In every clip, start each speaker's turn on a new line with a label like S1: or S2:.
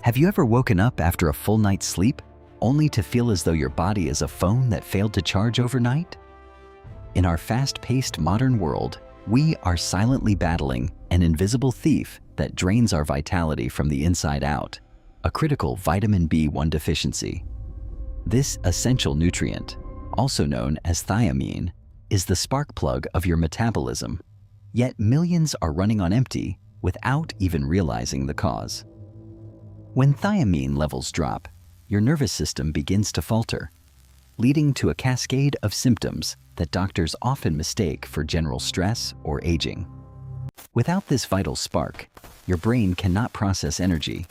S1: Have you ever woken up after a full night's sleep only to feel as though your body is a phone that failed to charge overnight? In our fast-paced modern world, we are silently battling an invisible thief that drains our vitality from the inside out, a critical vitamin B1 deficiency. This essential nutrient, also known as thiamine, is the spark plug of your metabolism, yet millions are running on empty without even realizing the cause. When thiamine levels drop, your nervous system begins to falter, leading to a cascade of symptoms that doctors often mistake for general stress or aging. Without this vital spark, your brain cannot process energy,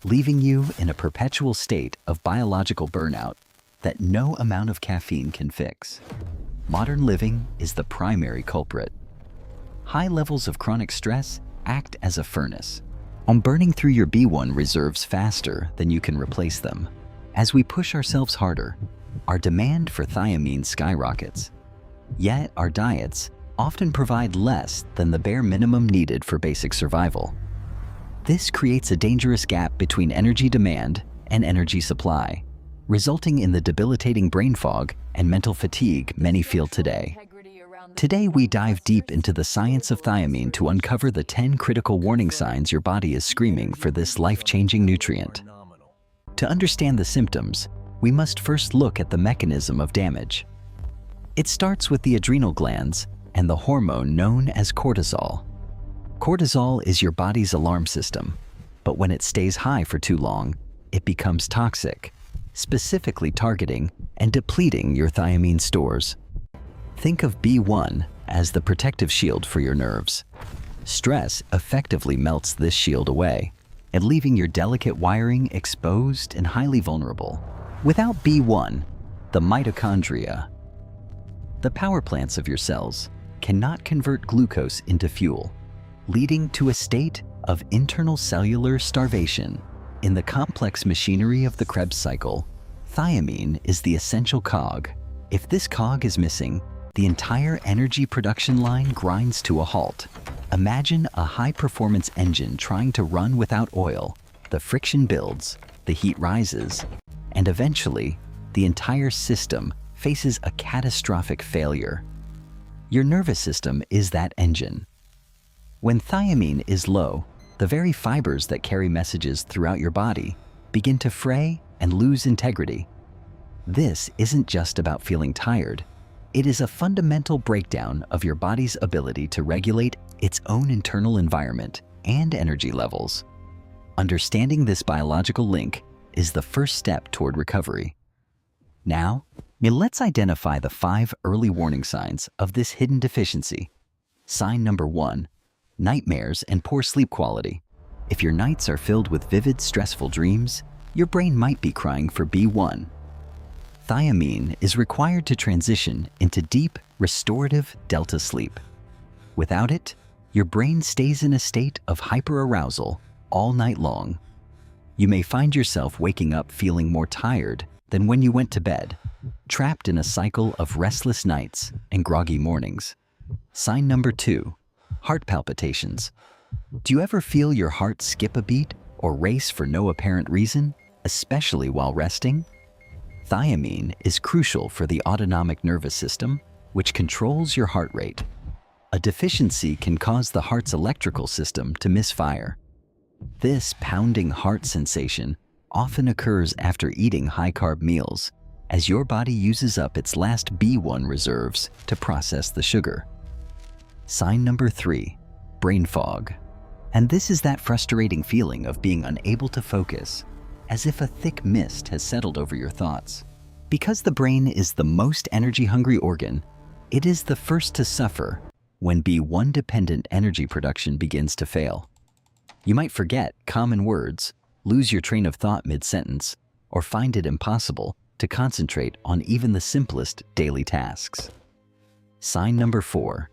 S1: leaving you in a perpetual state of biological burnout that no amount of caffeine can fix. Modern living is the primary culprit. High levels of chronic stress act as a furnace, burning through your B1 reserves faster than you can replace them. As we push ourselves harder, our demand for thiamine skyrockets. Yet our diets often provide less than the bare minimum needed for basic survival. This creates a dangerous gap between energy demand and energy supply, resulting in the debilitating brain fog and mental fatigue many feel today. Today, we dive deep into the science of thiamine to uncover the 10 critical warning signs your body is screaming for this life-changing nutrient. To understand the symptoms, we must first look at the mechanism of damage. It starts with the adrenal glands and the hormone known as cortisol. Cortisol is your body's alarm system, but when it stays high for too long, it becomes toxic, specifically targeting and depleting your thiamine stores. Think of B1 as the protective shield for your nerves. Stress effectively melts this shield away, and leaving your delicate wiring exposed and highly vulnerable. Without B1, the mitochondria, the power plants of your cells, cannot convert glucose into fuel, leading to a state of internal cellular starvation. In the complex machinery of the Krebs cycle, thiamine is the essential cog. If this cog is missing, the entire energy production line grinds to a halt. Imagine a high-performance engine trying to run without oil. The friction builds, the heat rises, and eventually, the entire system faces a catastrophic failure. Your nervous system is that engine. When thiamine is low, the very fibers that carry messages throughout your body begin to fray and lose integrity. This isn't just about feeling tired. It is a fundamental breakdown of your body's ability to regulate its own internal environment and energy levels. Understanding this biological link is the first step toward recovery. Now, let's identify the 5 early warning signs of this hidden deficiency. Sign number 1, nightmares and poor sleep quality. If your nights are filled with vivid, stressful dreams, your brain might be crying for B1. Thiamine is required to transition into deep, restorative delta sleep. Without it, your brain stays in a state of hyperarousal all night long. You may find yourself waking up feeling more tired than when you went to bed, trapped in a cycle of restless nights and groggy mornings. Sign number 2, heart palpitations. Do you ever feel your heart skip a beat or race for no apparent reason, especially while resting? Thiamine is crucial for the autonomic nervous system, which controls your heart rate. A deficiency can cause the heart's electrical system to misfire. This pounding heart sensation often occurs after eating high-carb meals, as your body uses up its last B1 reserves to process the sugar. Sign number 3, brain fog. And this is that frustrating feeling of being unable to focus, as if a thick mist has settled over your thoughts. Because the brain is the most energy-hungry organ, it is the first to suffer when B1-dependent energy production begins to fail. You might forget common words, lose your train of thought mid-sentence, or find it impossible to concentrate on even the simplest daily tasks. Sign number 4,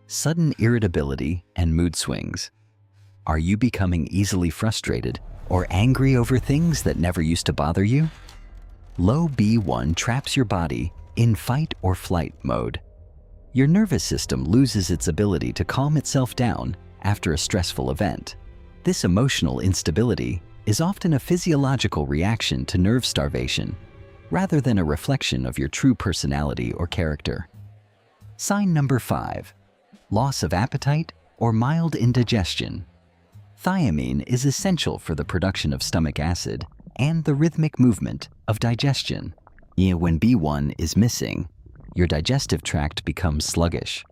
S1: sudden irritability and mood swings. Are you becoming easily frustrated or angry over things that never used to bother you? Low B1 traps your body in fight or flight mode. Your nervous system loses its ability to calm itself down after a stressful event. This emotional instability is often a physiological reaction to nerve starvation, rather than a reflection of your true personality or character. Sign number 5. Loss of appetite or mild indigestion. Thiamine is essential for the production of stomach acid and the rhythmic movement of digestion. When B1 is missing, your digestive tract becomes sluggish.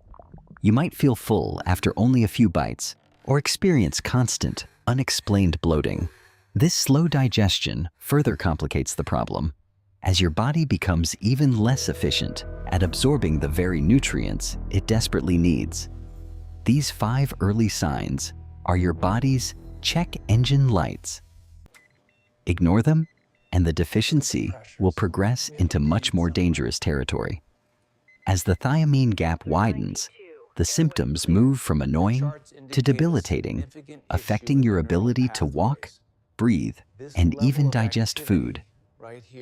S1: You might feel full after only a few bites or experience constant, unexplained bloating. This slow digestion further complicates the problem, as your body becomes even less efficient at absorbing the very nutrients it desperately needs. These 5 early signs are your body's check engine lights. Ignore them, and the deficiency will progress into much more dangerous territory. As the thiamine gap widens, the symptoms move from annoying to debilitating, affecting your ability to walk, breathe, and even digest food.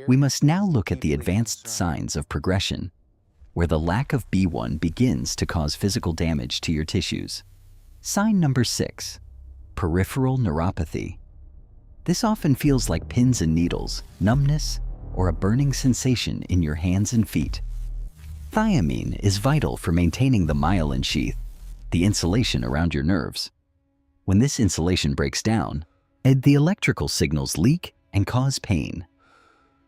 S1: We must now look at the advanced signs of progression, where the lack of B1 begins to cause physical damage to your tissues. Sign number 6. Peripheral neuropathy. This often feels like pins and needles, numbness, or a burning sensation in your hands and feet. Thiamine is vital for maintaining the myelin sheath, the insulation around your nerves. When this insulation breaks down, the electrical signals leak and cause pain.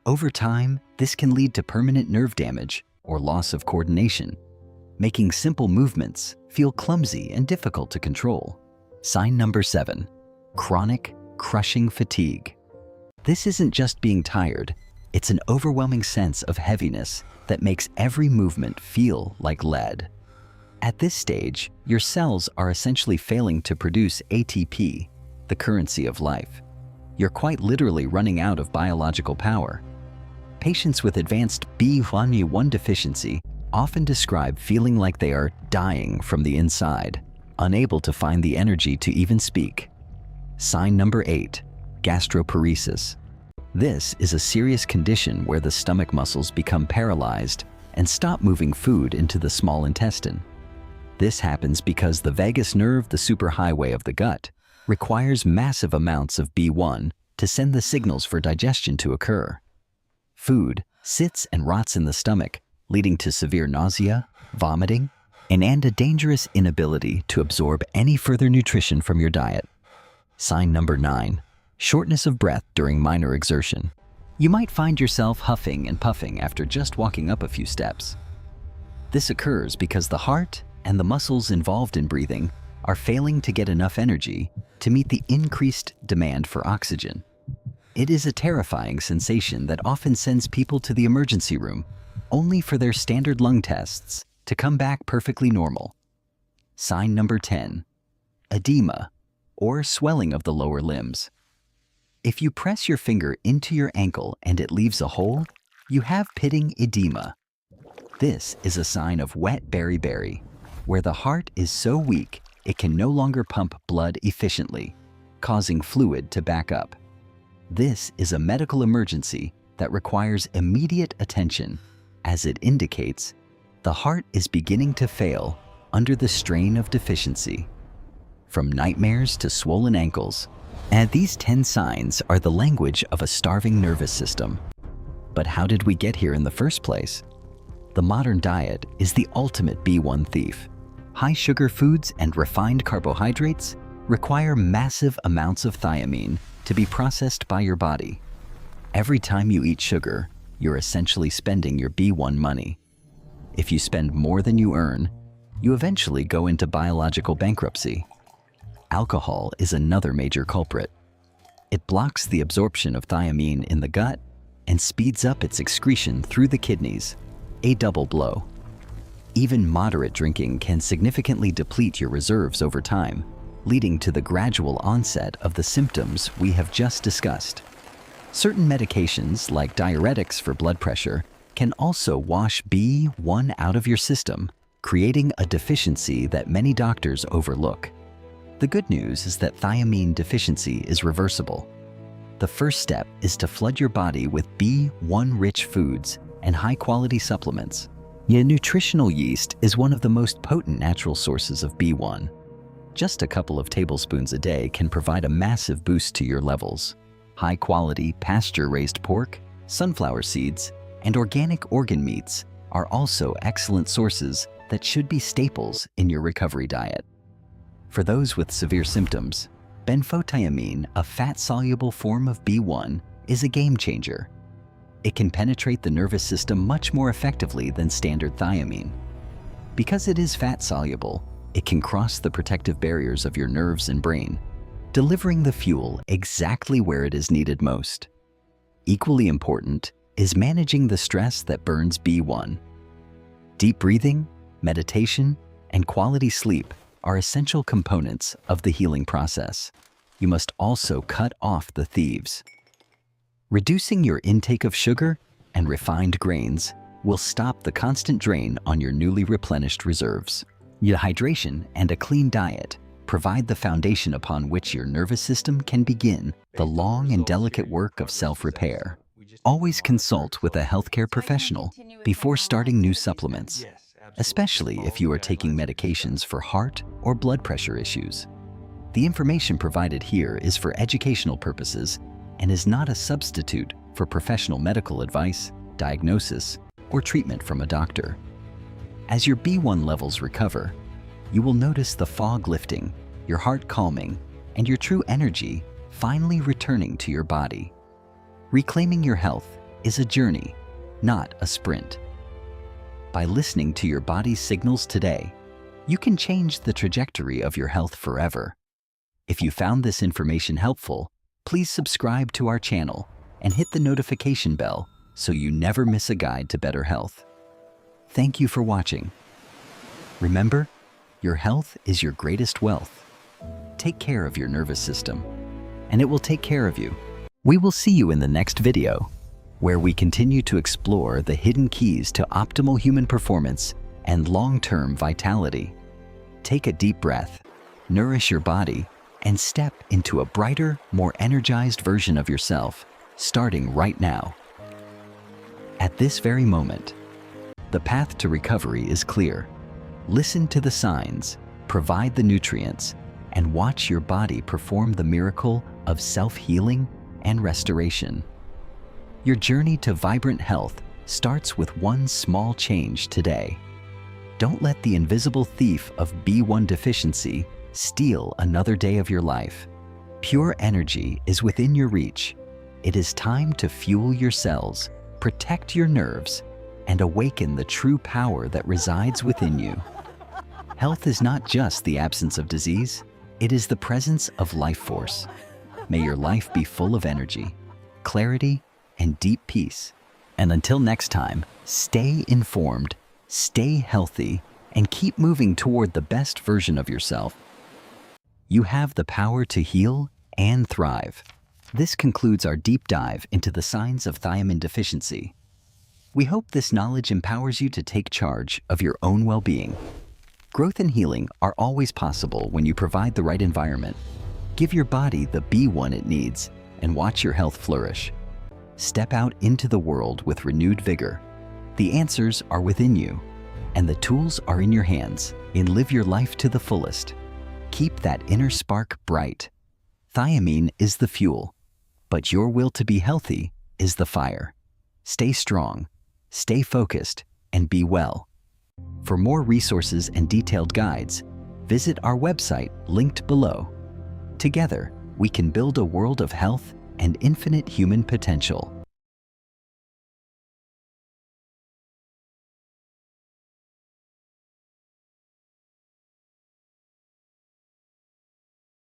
S1: Over time, this can lead to permanent nerve damage or loss of coordination, making simple movements feel clumsy and difficult to control. Sign number 7. Chronic, crushing fatigue. This isn't just being tired, it's an overwhelming sense of heaviness that makes every movement feel like lead. At this stage, your cells are essentially failing to produce ATP, the currency of life. You're quite literally running out of biological power. Patients with advanced B1 deficiency often describe feeling like they are dying from the inside, unable to find the energy to even speak. Sign number 8. Gastroparesis. This is a serious condition where the stomach muscles become paralyzed and stop moving food into the small intestine. This happens because the vagus nerve, the superhighway of the gut, requires massive amounts of B1 to send the signals for digestion to occur. Food sits and rots in the stomach, leading to severe nausea, vomiting, and a dangerous inability to absorb any further nutrition from your diet. Sign number 9. Shortness of breath during minor exertion. You might find yourself huffing and puffing after just walking up a few steps. This occurs because the heart and the muscles involved in breathing are failing to get enough energy to meet the increased demand for oxygen. It is a terrifying sensation that often sends people to the emergency room, only for their standard lung tests to come back perfectly normal. Sign number 10. Edema, or swelling of the lower limbs. If you press your finger into your ankle and it leaves a hole, you have pitting edema. This is a sign of wet beriberi, where the heart is so weak it can no longer pump blood efficiently, causing fluid to back up. This is a medical emergency that requires immediate attention, as it indicates the heart is beginning to fail under the strain of deficiency. From nightmares to swollen ankles, and these 10 signs are the language of a starving nervous system. But how did we get here in the first place? The modern diet is the ultimate B1 thief. High sugar foods and refined carbohydrates require massive amounts of thiamine to be processed by your body. Every time you eat sugar, you're essentially spending your B1 money. If you spend more than you earn, you eventually go into biological bankruptcy. Alcohol is another major culprit. It blocks the absorption of thiamine in the gut and speeds up its excretion through the kidneys, a double blow. Even moderate drinking can significantly deplete your reserves over time, leading to the gradual onset of the symptoms we have just discussed. Certain medications, like diuretics for blood pressure, can also wash B1 out of your system, creating a deficiency that many doctors overlook. The good news is that thiamine deficiency is reversible. The first step is to flood your body with B1-rich foods and high-quality supplements. Nutritional yeast is one of the most potent natural sources of B1. Just a couple of tablespoons a day can provide a massive boost to your levels. high-quality pasture-raised pork, sunflower seeds, and organic organ meats are also excellent sources that should be staples in your recovery diet. For those with severe symptoms, Benfotiamine, a fat-soluble form of B1, is a game changer. It can penetrate the nervous system much more effectively than standard thiamine. Because it is fat-soluble, it can cross the protective barriers of your nerves and brain, delivering the fuel exactly where it is needed most. Equally important is managing the stress that burns B1. Deep breathing, meditation, and quality sleep are essential components of the healing process. You must also cut off the thieves. Reducing your intake of sugar and refined grains will stop the constant drain on your newly replenished reserves. Hydration and a clean diet provide the foundation upon which your nervous system can begin the long and delicate work of self-repair. Always consult with a healthcare professional before starting new supplements, especially if you are taking medications for heart or blood pressure issues. The information provided here is for educational purposes and is not a substitute for professional medical advice, diagnosis, or treatment from a doctor. As your B1 levels recover, you will notice the fog lifting, your heart calming, and your true energy finally returning to your body. Reclaiming your health is a journey, not a sprint. By listening to your body's signals today, you can change the trajectory of your health forever. If you found this information helpful, please subscribe to our channel and hit the notification bell so you never miss a guide to better health. Thank you for watching. Remember, your health is your greatest wealth. Take care of your nervous system, and it will take care of you. We will see you in the next video, where we continue to explore the hidden keys to optimal human performance and long-term vitality. Take a deep breath, nourish your body, and step into a brighter, more energized version of yourself, starting right now. At this very moment, the path to recovery is clear. Listen to the signs, provide the nutrients, and watch your body perform the miracle of self-healing and restoration. Your journey to vibrant health starts with one small change today. Don't let the invisible thief of B1 deficiency steal another day of your life. Pure energy is within your reach. It is time to fuel your cells, protect your nerves, and awaken the true power that resides within you. Health is not just the absence of disease, it is the presence of life force. May your life be full of energy, clarity, and deep peace. And until next time, stay informed, stay healthy, and keep moving toward the best version of yourself. You have the power to heal and thrive. This concludes our deep dive into the signs of thiamine deficiency. We hope this knowledge empowers you to take charge of your own well-being. Growth and healing are always possible when you provide the right environment. Give your body the B1 it needs and watch your health flourish. Step out into the world with renewed vigor. The answers are within you, and the tools are in your hands. Live your life to the fullest. Keep that inner spark bright. Thiamine is the fuel, but your will to be healthy is the fire. Stay strong, stay focused, and be well. For more resources and detailed guides, visit our website linked below. Together, we can build a world of health and infinite human potential.